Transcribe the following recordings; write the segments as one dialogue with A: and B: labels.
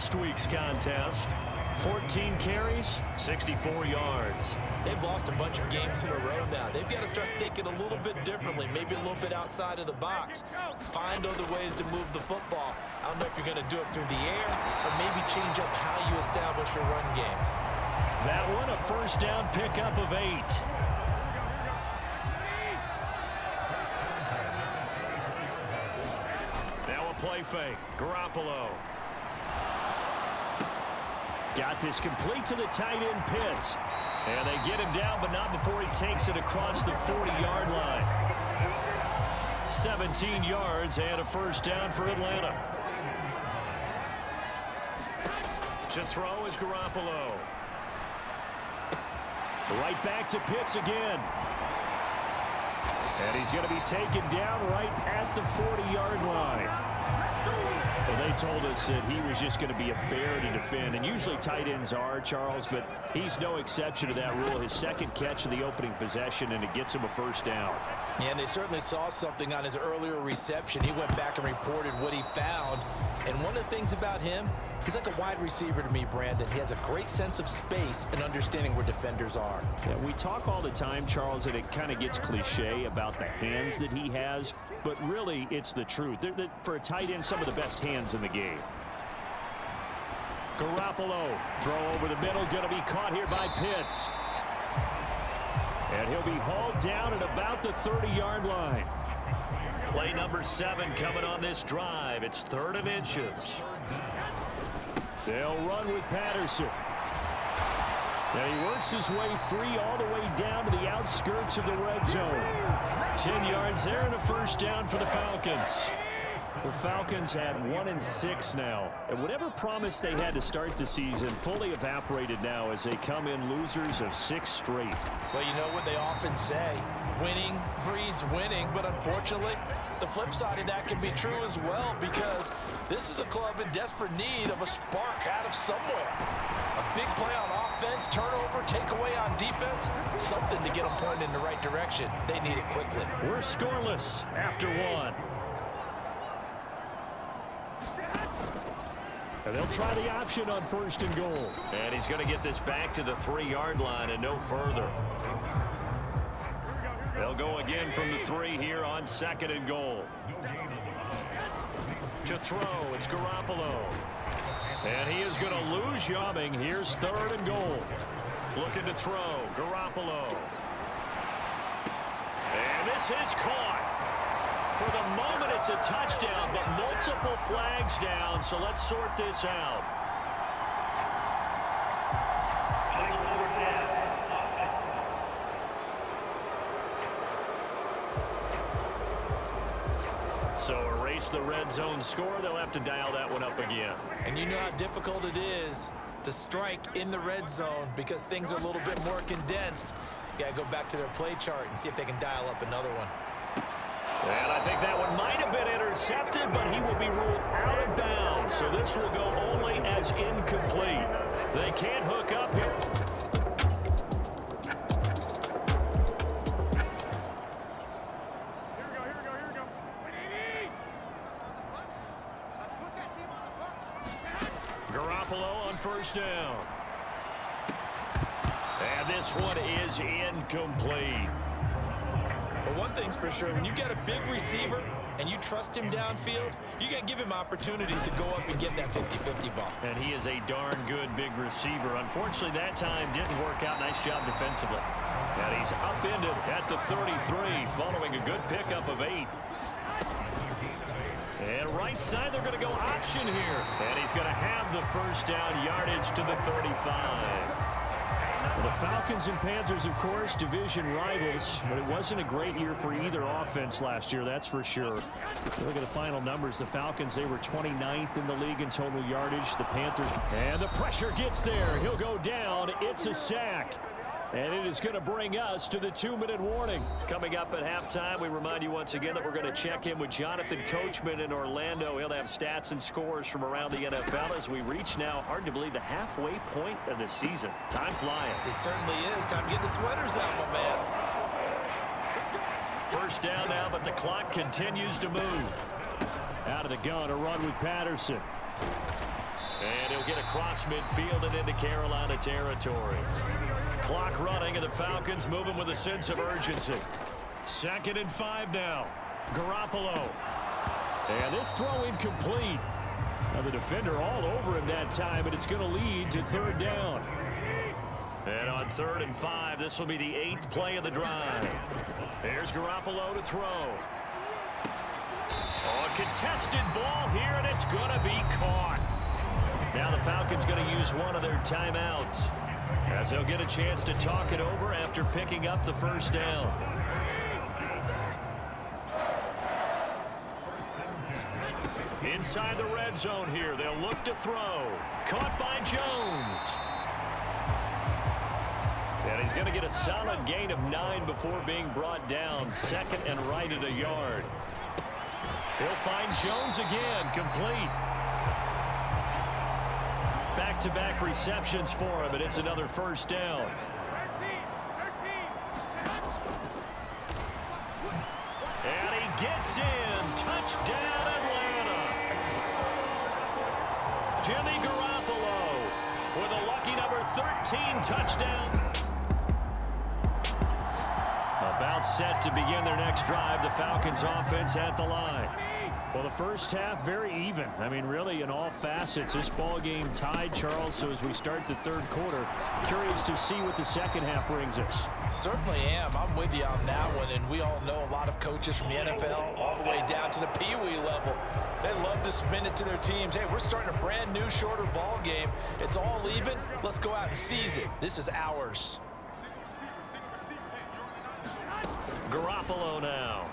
A: last week's contest. 14 carries, 64 yards.
B: They've lost a bunch of games in a row now. They've got to start thinking a little bit differently, maybe a little bit outside of the box. Find other ways to move the football. I don't know if you're going to do it through the air or maybe change up how you establish your run game.
A: That one a first down pickup of 8. Now a play fake. Garoppolo. Got this complete to the tight end, Pitts. And they get him down, but not before he takes it across the 40-yard line. 17 yards and a first down for Atlanta. To throw is Garoppolo. Right back to Pitts again. And he's going to be taken down right at the 40-yard line. Well, they told us that he was just going to be a bear to defend, and usually tight ends are, Charles, but he's no exception to that rule. His second catch of the opening possession, and it gets him a first down.
B: Yeah, and they certainly saw something on his earlier reception. He went back and reported what he found, and one of the things about him, he's like a wide receiver to me, Brandon. He has a great sense of space and understanding where defenders are.
A: Yeah, we talk all the time, Charles, and it kind of gets cliche about the hands that he has, but really it's the truth. They're for a tight end, some of the best hands in the game. Garoppolo, throw over the middle, going to be caught here by Pitts. And he'll be hauled down at about the 30-yard line. Play number 7 coming on this drive. It's 3rd and inches. They'll run with Patterson. And he works his way free all the way down to the outskirts of the red zone. 10 yards there and a first down for the Falcons. The Falcons had 1-6 now. And whatever promise they had to start the season fully evaporated now as they come in losers of 6 straight.
B: Well, you know what they often say, winning breeds winning, but unfortunately, the flip side of that can be true as well, because this is a club in desperate need of a spark out of somewhere. A big play on offense, turnover, takeaway on defense, something to get them pointed in the right direction. They need it quickly.
A: We're scoreless after 1. And they'll try the option on 1st and goal. And he's going to get this back to the 3-yard line and no further. They'll go again from the 3 here on 2nd and goal. To throw, it's Garoppolo. And he is going to lose yamming. Here's 3rd and goal. Looking to throw, Garoppolo. And this is caught. For the moment, it's a touchdown, but multiple flags down, so let's sort this out. So erase the red zone score. They'll have to dial that one up again.
B: And you know how difficult it is to strike in the red zone because things are a little bit more condensed. You got to go back to their play chart and see if they can dial up another one.
A: And I think that one might have been intercepted, but he will be ruled out of bounds. So this will go only as incomplete. They can't hook up here. Garoppolo on 1st down. And this one is incomplete.
B: But one thing's for sure, when you get a big receiver and you trust him downfield, you're going to give him opportunities to go up and get that 50-50 ball.
A: And he is a darn good big receiver. Unfortunately, that time didn't work out. Nice job defensively. And he's upended at the 33 following a good pickup of 8. And right side, they're going to go option here. And he's going to have the first down yardage to the 35. Well, the Falcons and Panthers, of course, division rivals, but it wasn't a great year for either offense last year, that's for sure. Look at the final numbers. The Falcons, they were 29th in the league in total yardage. The Panthers, and the pressure gets there. He'll go down. It's a sack. And it is going to bring us to the 2-minute warning. Coming up at halftime, we remind you once again that we're going to check in with Jonathan Coachman in Orlando. He'll have stats and scores from around the NFL as we reach now, hard to believe, the halfway point of the season. Time flying.
B: It certainly is. Time to get the sweaters out, my man.
A: First down now, but the clock continues to move. Out of the gun, a run with Patterson. And he'll will get across midfield and into Carolina territory. Clock running, and the Falcons moving with a sense of urgency. 2nd and 5 now. Garoppolo. And this throw incomplete. Now the defender all over him that time, and it's going to lead to 3rd down. And on 3rd and 5, this will be the 8th play of the drive. There's Garoppolo to throw. Oh, a contested ball here, and it's going to be caught. Now the Falcons going to use one of their timeouts, as they'll get a chance to talk it over after picking up the 1st down. Inside the red zone here, they'll look to throw. Caught by Jones. And he's going to get a solid gain of 9 before being brought down. 2nd and right at a yard. He'll find Jones again, complete. Back-to-back receptions for him, and it's another 1st down. And he gets in. Touchdown, Atlanta. Jimmy Garoppolo with a lucky number 13 touchdown. About set to begin their next drive. The Falcons offense at the line. Well, the first half very even. I mean, really in all facets. This ball game tied, Charles. So as we start the 3rd quarter, curious to see what the 2nd half brings us.
B: Certainly am. I'm with you on that one. And we all know a lot of coaches from the NFL all the way down to the Pee-wee level. They love to spin it to their teams. Hey, we're starting a brand new, shorter ball game. It's all even. Let's go out and seize it. This is ours.
A: Garoppolo now.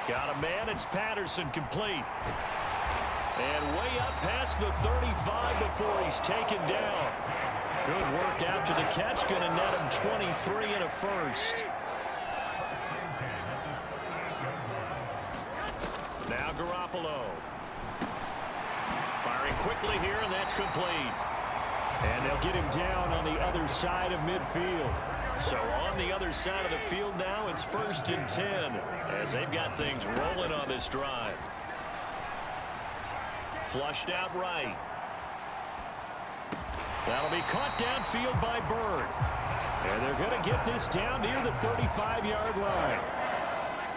A: Got a man. It's Patterson, complete. And way up past the 35 before he's taken down. Good work after the catch. Going to net him 23 and a 1st. Now Garoppolo. Firing quickly here, and that's complete. And they'll get him down on the other side of midfield. So on the other side of the field now, it's 1st and 10 as they've got things rolling on this drive. Flushed out right. That'll be caught downfield by Bird. And they're going to get this down near the 35-yard line.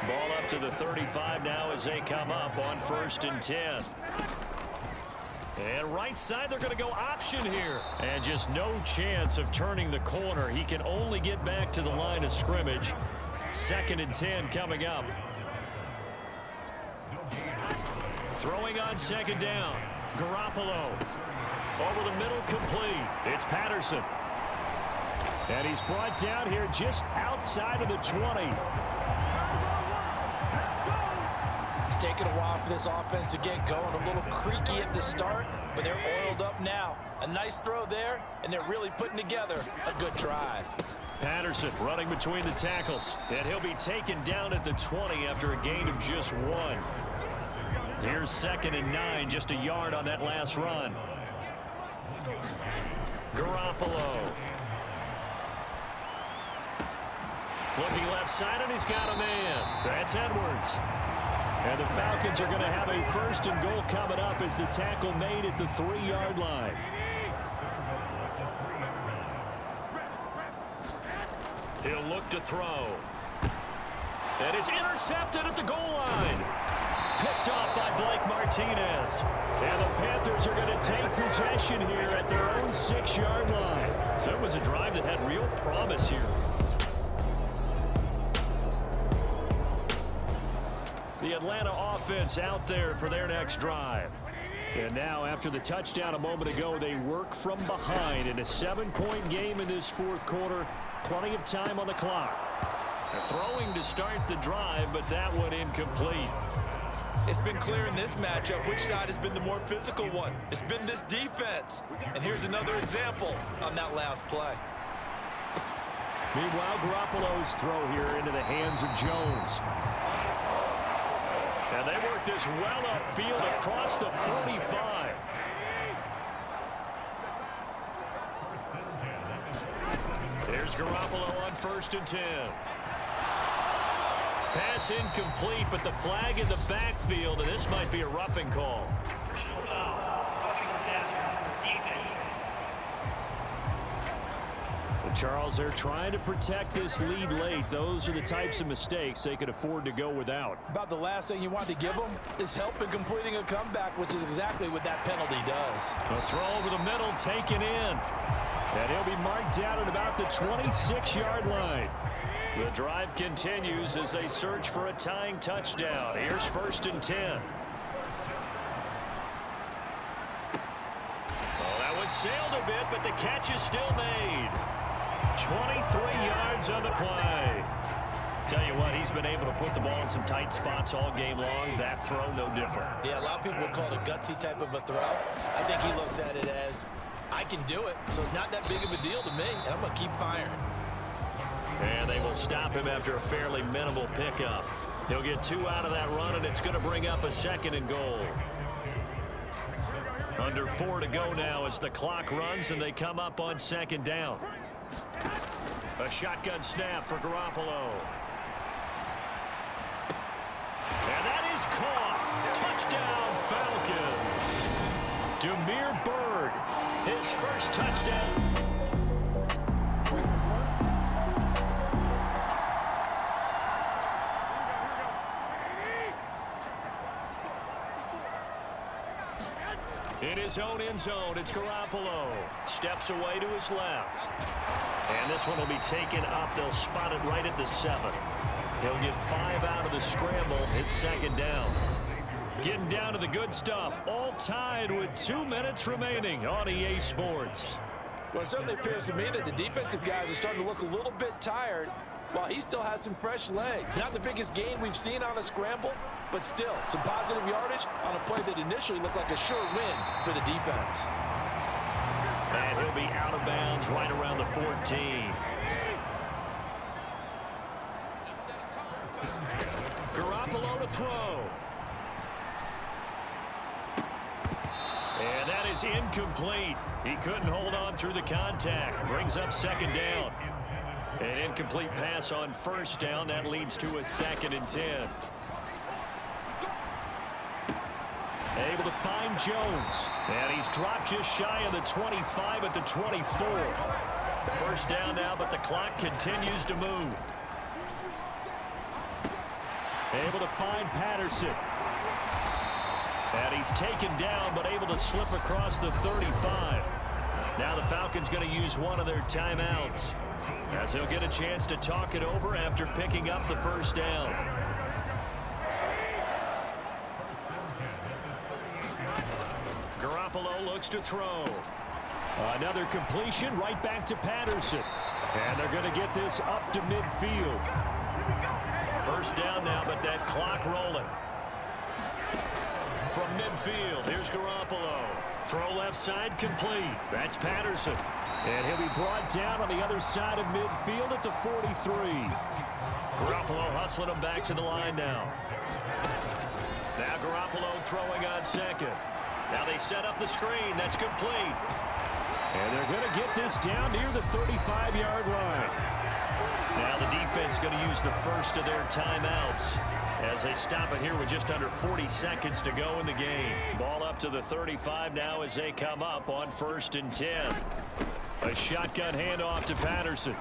A: Ball up to the 35 now as they come up on 1st and 10. And right side, they're going to go option here. And just no chance of turning the corner. He can only get back to the line of scrimmage. 2nd and 10 coming up. Throwing on 2nd down. Garoppolo. Over the middle, complete. It's Patterson. And he's brought down here just outside of the 20.
B: It's taken a while for this offense to get going. A little creaky at the start, but they're oiled up now. A nice throw there, and they're really putting together a good drive.
A: Patterson running between the tackles, and he'll be taken down at the 20 after a gain of just 1. Here's 2nd and 9, just a yard on that last run. Garoppolo. Looking left side, and he's got a man. That's Edwards. And the Falcons are going to have a 1st and goal coming up as the tackle made at the 3-yard line. He'll look to throw. And it's intercepted at the goal line. Picked off by Blake Martinez. And the Panthers are going to take possession here at their own 6-yard line. So it was a drive that had real promise here. The Atlanta offense out there for their next drive. And now, after the touchdown a moment ago, they work from behind in a 7-point game in this 4th quarter. Plenty of time on the clock. They're throwing to start the drive, but that one incomplete.
B: It's been clear in this matchup which side has been the more physical one. It's been this defense. And here's another example on that last play.
A: Meanwhile, Garoppolo's throw here into the hands of Jones. And they work this well upfield across the 45. There's Garoppolo on 1st and 10. Pass incomplete, but the flag in the backfield, and this might be a roughing call. Charles, they're trying to protect this lead late. Those are the types of mistakes they could afford to go without.
B: About the last thing you want to give them is help in completing a comeback, which is exactly what that penalty does.
A: A throw over the middle, taken in. And he'll be marked down at about the 26-yard line. The drive continues as they search for a tying touchdown. Here's 1st and 10. Oh, that one sailed a bit, but the catch is still made. 23 yards on the play. Tell you what, he's been able to put the ball in some tight spots all game long. That throw, no different.
C: Yeah, a lot of people would call it a gutsy type of a throw. I think he looks at it as, I can do it, so it's not that big of a deal to me, and I'm going to keep firing.
A: And they will stop him after a fairly minimal pickup. He'll get 2 out of that run, and it's going to bring up a 2nd and goal. Under 4 to go now as the clock runs, and they come up on 2nd down. A shotgun snap for Garoppolo. And that is caught. Touchdown, Falcons. Demir Bird, his first touchdown. In his own end zone, it's Garoppolo. Steps away to his left. And this one will be taken up. They'll spot it right at the 7. He'll get 5 out of the scramble. It's 2nd down. Getting down to the good stuff. All tied with 2 minutes remaining on EA Sports.
B: Well, it certainly appears to me that the defensive guys are starting to look a little bit tired while he still has some fresh legs. Not the biggest gain we've seen on a scramble, but still some positive yardage on a play that initially looked like a sure win for the defense.
A: And he'll be out of bounds right around the 14. Garoppolo to throw. And that is incomplete. He couldn't hold on through the contact. Brings up 2nd down. An incomplete pass on 1st down. That leads to a 2nd and 10. Able to find Jones. And he's dropped just shy of the 25 at the 24. 1st down now, but the clock continues to move. Able to find Patterson. And he's taken down, but able to slip across the 35. Now the Falcons going to use one of their timeouts, as he'll get a chance to talk it over after picking up the 1st down. Garoppolo looks to throw. Another completion right back to Patterson. And they're going to get this up to midfield. 1st down now, but that clock rolling. From midfield, here's Garoppolo. Throw left side complete. That's Patterson. And he'll be brought down on the other side of midfield at the 43. Garoppolo hustling him back to the line now. Now Garoppolo throwing on 2nd. Now they set up the screen. That's complete. And they're going to get this down near the 35-yard line. Now the defense going to use the first of their timeouts as they stop it here with just under 40 seconds to go in the game. Ball up to the 35 now as they come up on 1st and 10. A shotgun handoff to Patterson.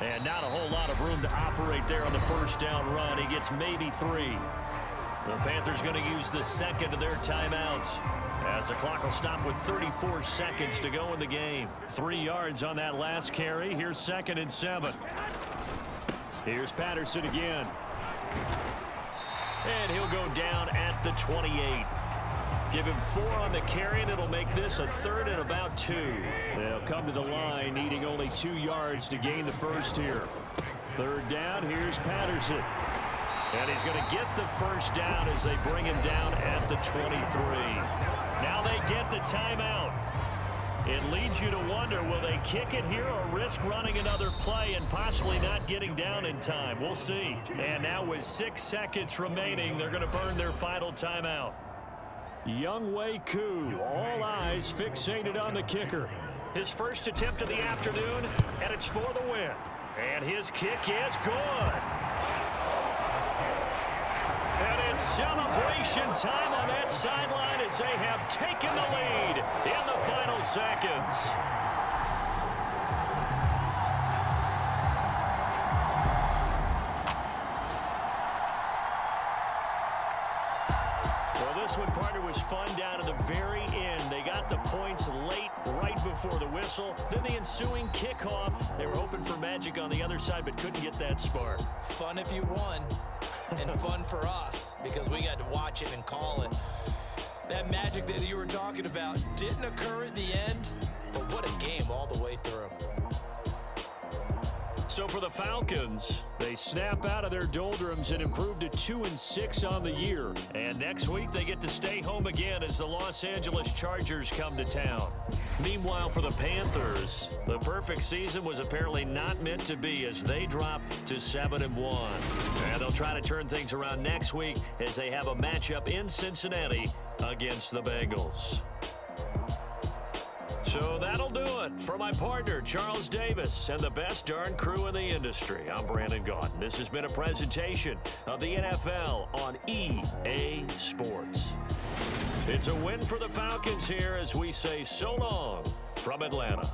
A: And not a whole lot of room to operate there on the 1st down run. He gets maybe 3. The Panthers going to use the 2nd of their timeouts as the clock will stop with 34 seconds to go in the game. 3 yards on that last carry. Here's 2nd and 7. Here's Patterson again. And he'll go down at the 28. Give him 4 on the carry, and it'll make this a 3rd and about 2. They'll come to the line needing only 2 yards to gain the first here. 3rd down, here's Patterson. And he's going to get the 1st down as they bring him down at the 23. Now they get the timeout. It leads you to wonder, will they kick it here or risk running another play and possibly not getting down in time? We'll see. And now with 6 seconds remaining, they're going to burn their final timeout. Younghoe Koo, all eyes fixated on the kicker. His first attempt of the afternoon, and it's for the win. And his kick is good. And celebration time on that sideline as they have taken the lead in the final seconds. Well, this one, partner, was fun down to the very end. They got the points late, right before the whistle. Then the ensuing kickoff. They were hoping for magic on the other side, but couldn't get that spark.
C: Fun if you won, and fun for us because we got to watch it and call it. That magic that you were talking about didn't occur at the end, but what a game all the way through.
A: So for the Falcons, they snap out of their doldrums and improve to 2-6 on the year. And next week, they get to stay home again as the Los Angeles Chargers come to town. Meanwhile, for the Panthers, the perfect season was apparently not meant to be as they drop to 7-1. And they'll try to turn things around next week as they have a matchup in Cincinnati against the Bengals. So that'll do it for my partner, Charles Davis, and the best darn crew in the industry. I'm Brandon Gaudin. This has been a presentation of the NFL on EA Sports. It's a win for the Falcons here as we say so long from Atlanta.